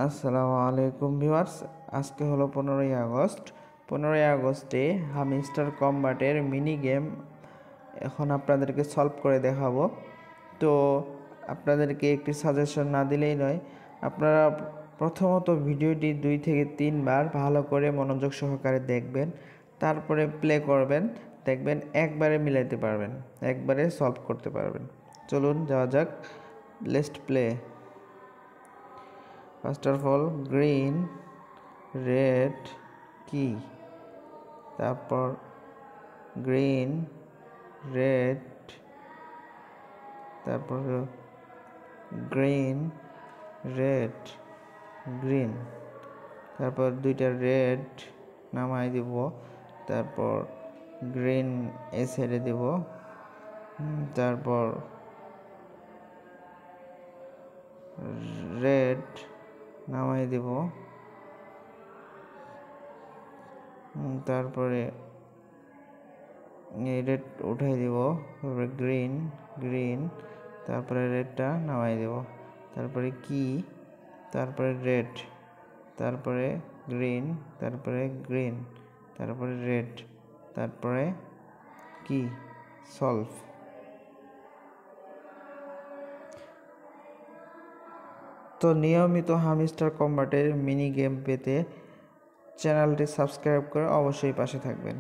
আসসালামু আলাইকুম ভিউয়ার্স। আজকে হলো 15ই আগস্ট। 15ই আগস্টে হামস্টার কম্বাটের মিনি গেম এখন আপনাদেরকে সলভ করে দেখাবো। তো আপনাদেরকে একটি সাজেশন না দিলেই নয়। আপনারা প্রথমত ভিডিওটি 2 থেকে 3 বার ভালো করে মনোযোগ সহকারে দেখবেন, তারপরে প্লে করবেন। দেখবেন একবারে মিলাইতে পারবেন, একবারে সলভ করতে পারবেন। চলুন যাওয়া যাক। Let's play. First of all, green, red, key. তারপর গ্রিন, রেড, তারপর গ্রিন, রেড, গ্রিন। তারপর দুইটা রেড নামাই দিব, তারপর গ্রিন এই সাইডে দিব, তারপর রেড নামাই দিব, তারপরে রেড উঠাই দিব, তারপরে গ্রিন গ্রিন, তারপরে রেডটা নামাই দিব, তারপরে কি, তারপরে রেড, তারপরে গ্রিন, তারপরে গ্রিন, তারপরে রেড, তারপরে কি, সলভ। তো নিয়মিত হামস্টার কম্বাটের মিনি গেম পেতে চ্যানেলটি সাবস্ক্রাইব করে অবশ্যই পাশে থাকবেন।